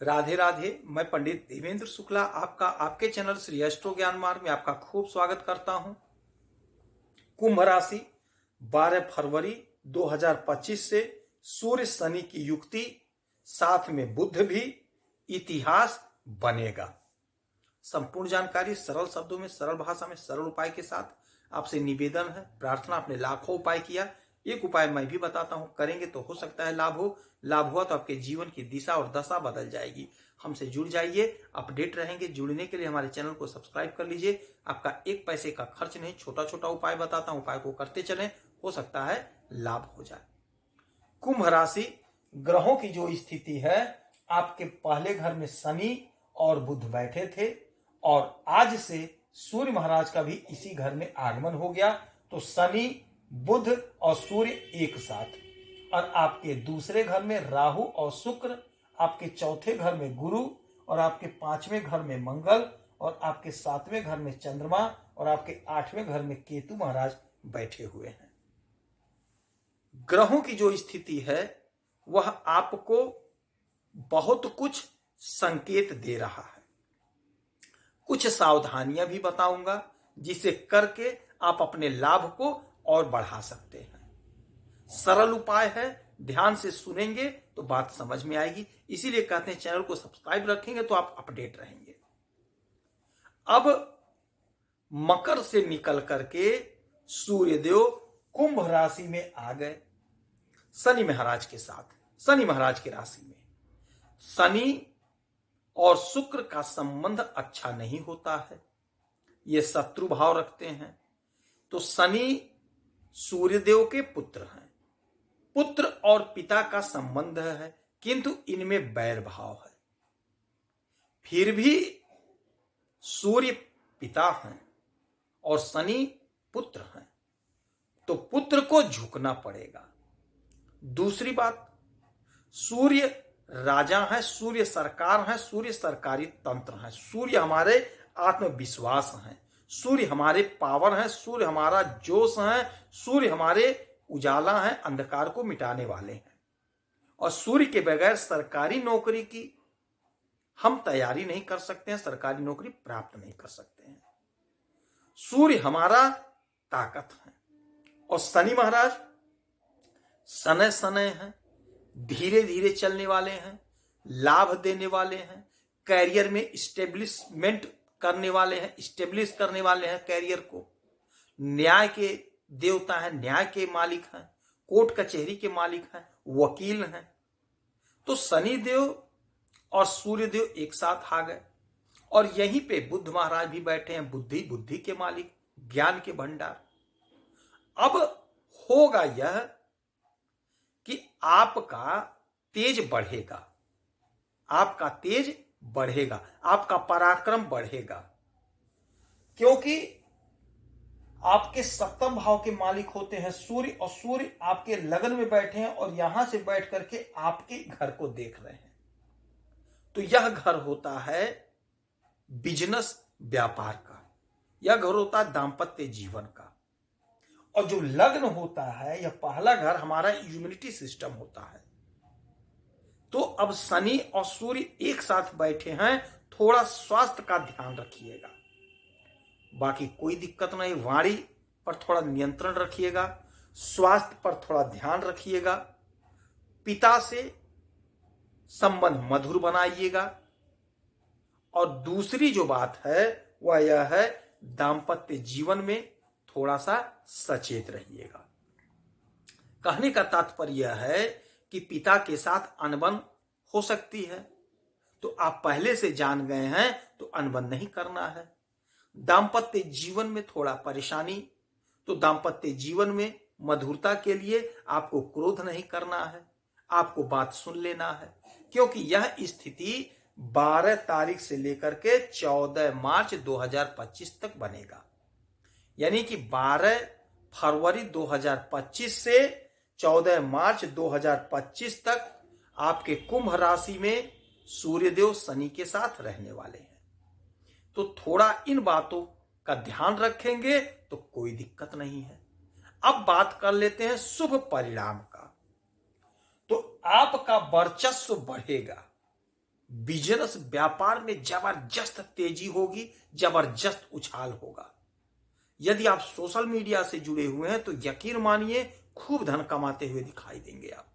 राधे राधे। मैं पंडित देवेंद्र शुक्ला आपका आपके चैनल श्री एस्ट्रो ज्ञान मार्ग में आपका खूब स्वागत करता हूं। कुंभ राशि 12 फरवरी 2025 से सूर्य शनि की युक्ति, साथ में बुध भी, इतिहास बनेगा। संपूर्ण जानकारी सरल शब्दों में, सरल भाषा में, सरल उपाय के साथ आपसे निवेदन है, प्रार्थना। आपने लाखों उपाय किया, एक उपाय मैं भी बताता हूं, करेंगे तो हो सकता है लाभ हो। लाभ हुआ तो आपके जीवन की दिशा और दशा बदल जाएगी। हमसे जुड़ जाइए, अपडेट रहेंगे। जुड़ने के लिए हमारे चैनल को सब्सक्राइब कर लीजिए। आपका एक पैसे का खर्च नहीं, छोटा छोटा उपाय बताता हूं, उपाय को करते चलें, हो सकता है लाभ हो जाए। कुंभ राशि, ग्रहों की जो स्थिति है, आपके पहले घर में शनि और बुध बैठे थे और आज से सूर्य महाराज का भी इसी घर में आगमन हो गया। तो शनि, बुध और सूर्य एक साथ, और आपके दूसरे घर में राहु और शुक्र, आपके चौथे घर में गुरु, और आपके पांचवें घर में मंगल, और आपके सातवें घर में चंद्रमा, और आपके आठवें घर में केतु महाराज बैठे हुए हैं। ग्रहों की जो स्थिति है वह आपको बहुत कुछ संकेत दे रहा है। कुछ सावधानियां भी बताऊंगा जिसे करके आप अपने लाभ को और बढ़ा सकते हैं। सरल उपाय है, ध्यान से सुनेंगे तो बात समझ में आएगी। इसीलिए कहते हैं चैनल को सब्सक्राइब रखेंगे तो आप अपडेट रहेंगे। अब मकर से निकल करके सूर्यदेव कुंभ राशि में आ गए शनि महाराज के साथ, शनि महाराज की राशि में। शनि और शुक्र का संबंध अच्छा नहीं होता है, ये शत्रु भाव रखते हैं। तो शनि सूर्यदेव के पुत्र हैं, पुत्र और पिता का संबंध है, किंतु इनमें वैर भाव है। फिर भी सूर्य पिता हैं और शनि पुत्र हैं, तो पुत्र को झुकना पड़ेगा। दूसरी बात, सूर्य राजा है, सूर्य सरकार है, सूर्य सरकारी तंत्र है, सूर्य हमारे आत्मविश्वास हैं, सूर्य हमारे पावर हैं, सूर्य हमारा जोश है, सूर्य हमारे उजाला है, अंधकार को मिटाने वाले हैं। और सूर्य के बगैर सरकारी नौकरी की हम तैयारी नहीं कर सकते हैं, सरकारी नौकरी प्राप्त नहीं कर सकते हैं। सूर्य हमारा ताकत है। और शनि महाराज सनय सनय हैं, धीरे धीरे चलने वाले हैं, लाभ देने वाले हैं, कैरियर में स्टेब्लिशमेंट करने वाले हैं, स्टेब्लिश करने वाले हैं कैरियर को। न्याय के देवता हैं, न्याय के मालिक हैं, कोर्ट कचहरी के मालिक हैं, वकील हैं। तो शनिदेव और सूर्यदेव एक साथ आ गए और यहीं पे बुध महाराज भी बैठे हैं, बुद्धि के मालिक, ज्ञान के भंडार। अब होगा यह कि आपका तेज बढ़ेगा, आपका तेज बढ़ेगा, आपका पराक्रम बढ़ेगा, क्योंकि आपके सप्तम भाव के मालिक होते हैं सूर्य, और सूर्य आपके लगन में बैठे हैं और यहां से बैठ करके आपके घर को देख रहे हैं। तो यह घर होता है बिजनेस, व्यापार का, यह घर होता है दाम्पत्य जीवन का। और जो लग्न होता है, यह पहला घर हमारा इम्यूनिटी सिस्टम होता है। तो अब शनि और सूर्य एक साथ बैठे हैं, थोड़ा स्वास्थ्य का ध्यान रखिएगा, बाकी कोई दिक्कत नहीं। वाणी पर थोड़ा नियंत्रण रखिएगा, स्वास्थ्य पर थोड़ा ध्यान रखिएगा, पिता से संबंध मधुर बनाइएगा। और दूसरी जो बात है वह यह है, दाम्पत्य जीवन में थोड़ा सा सचेत रहिएगा। कहने का तात्पर्य यह है कि पिता के साथ अनबन हो सकती है, तो आप पहले से जान गए हैं तो अनबन नहीं करना है। दाम्पत्य जीवन में थोड़ा परेशानी, तो दाम्पत्य जीवन में मधुरता के लिए आपको क्रोध नहीं करना है, आपको बात सुन लेना है, क्योंकि यह स्थिति 12 तारीख से लेकर के 14 मार्च 2025 तक बनेगा। यानी कि 12 फरवरी 2025 से 14 मार्च 2025 तक आपके कुंभ राशि में सूर्यदेव शनि के साथ रहने वाले हैं। तो थोड़ा इन बातों का ध्यान रखेंगे तो कोई दिक्कत नहीं है। अब बात कर लेते हैं शुभ परिणाम का। तो आपका वर्चस्व बढ़ेगा, बिजनेस व्यापार में जबरदस्त तेजी होगी, जबरदस्त उछाल होगा। यदि आप सोशल मीडिया से जुड़े हुए हैं तो यकीन मानिए खूब धन कमाते हुए दिखाई देंगे। आप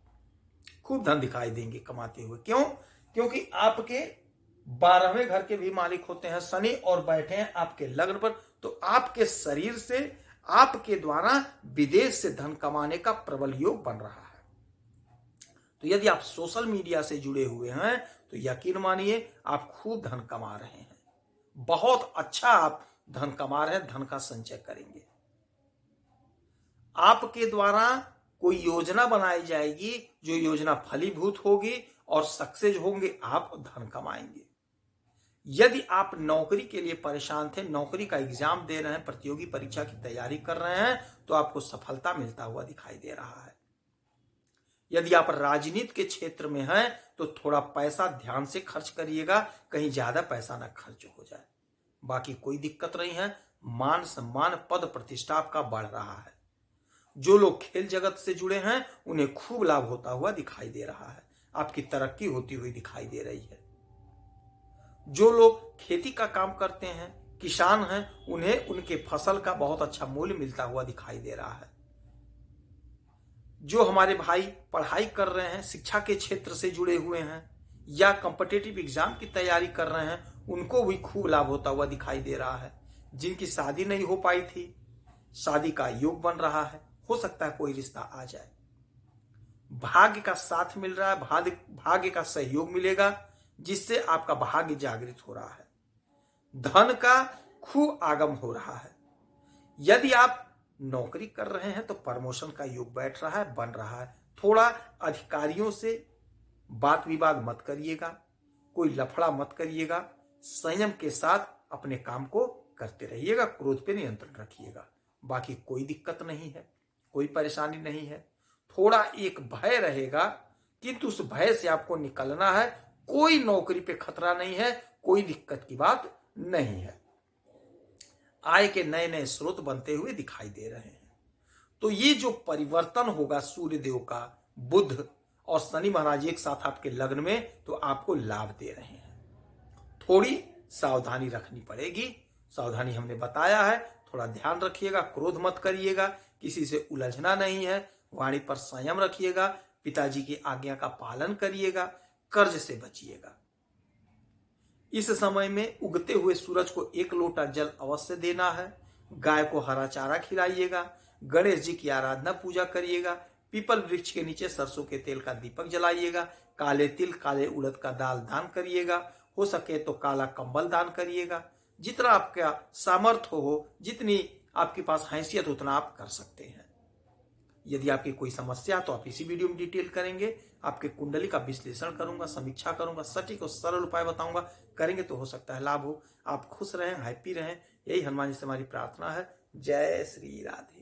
खूब धन दिखाई देंगे कमाते हुए। क्यों? क्योंकि आपके 12वें घर के भी मालिक होते हैं शनि और बैठे हैं आपके लग्न पर, तो आपके शरीर से आपके द्वारा विदेश से धन कमाने का प्रबल योग बन रहा है। तो यदि आप सोशल मीडिया से जुड़े हुए हैं तो यकीन मानिए आप खूब धन कमा रहे हैं, बहुत अच्छा आप धन कमा रहे हैं, धन का संचय करेंगे। आपके द्वारा कोई योजना बनाई जाएगी, जो योजना फलीभूत होगी और सक्सेस होंगे, आप धन कमाएंगे। यदि आप नौकरी के लिए परेशान थे, नौकरी का एग्जाम दे रहे हैं, प्रतियोगी परीक्षा की तैयारी कर रहे हैं, तो आपको सफलता मिलता हुआ दिखाई दे रहा है। यदि आप राजनीति के क्षेत्र में हैं तो थोड़ा पैसा ध्यान से खर्च करिएगा, कहीं ज्यादा पैसा ना खर्च हो जाए। बाकी कोई दिक्कत नहीं है। मान सम्मान पद प्रतिष्ठा आपका बढ़ रहा है। जो लोग खेल जगत से जुड़े हैं उन्हें खूब लाभ होता हुआ दिखाई दे रहा है, आपकी तरक्की होती हुई दिखाई दे रही है। जो लोग खेती का काम करते हैं, किसान हैं, उन्हें उनके फसल का बहुत अच्छा मूल्य मिलता हुआ दिखाई दे रहा है। जो हमारे भाई पढ़ाई कर रहे हैं, शिक्षा के क्षेत्र से जुड़े हुए हैं या कॉम्पिटिटिव एग्जाम की तैयारी कर रहे हैं, उनको भी खूब लाभ होता हुआ दिखाई दे रहा है। जिनकी शादी नहीं हो पाई थी, शादी का योग बन रहा है, हो सकता है कोई रिश्ता आ जाए। भाग्य का साथ मिल रहा है, भाग्य का सहयोग मिलेगा, जिससे आपका भाग्य जागृत हो रहा है। धन का खूब आगम हो रहा है। यदि आप नौकरी कर रहे हैं तो प्रमोशन का योग बैठ रहा है, बन रहा है। थोड़ा अधिकारियों से बात विवाद मत करिएगा, कोई लफड़ा मत करिएगा, संयम के साथ अपने काम को करते रहिएगा, क्रोध पे नियंत्रण रखिएगा। बाकी कोई दिक्कत नहीं है, कोई परेशानी नहीं है। थोड़ा एक भय रहेगा, किंतु उस भय से आपको निकलना है। कोई नौकरी पे खतरा नहीं है, कोई दिक्कत की बात नहीं है। आय के नए नए स्रोत बनते हुए दिखाई दे रहे हैं। तो ये जो परिवर्तन होगा सूर्य देव का, बुध और शनि महाराज एक साथ आपके लग्न में, तो आपको लाभ दे रहे हैं। थोड़ी सावधानी रखनी पड़ेगी, सावधानी हमने बताया है, थोड़ा ध्यान रखिएगा, क्रोध मत करिएगा, किसी से उलझना नहीं है, वाणी पर संयम रखिएगा, पिताजी की आज्ञा का पालन करिएगा, कर्ज से बचिएगा। इस समय में उगते हुए सूरज को 1 लोटा जल अवश्य देना है। गाय को हरा चारा खिलाइएगा, गणेश जी की आराधना पूजा करिएगा, पीपल वृक्ष के नीचे सरसों के तेल का दीपक जलाइएगा, काले तिल काले उड़द का दाल दान करिएगा, हो सके तो काला कंबल दान करिएगा। जितना आपका सामर्थ्य हो, जितनी आपके पास हैसियत, उतना आप कर सकते हैं। यदि आपकी कोई समस्या तो आप इसी वीडियो में डिटेल करेंगे, आपके कुंडली का विश्लेषण करूंगा, समीक्षा करूंगा, सटीक और सरल उपाय बताऊंगा। करेंगे तो हो सकता है लाभ हो। आप खुश रहें, हैप्पी रहें, यही हनुमान जी से हमारी प्रार्थना है। जय श्री राधे।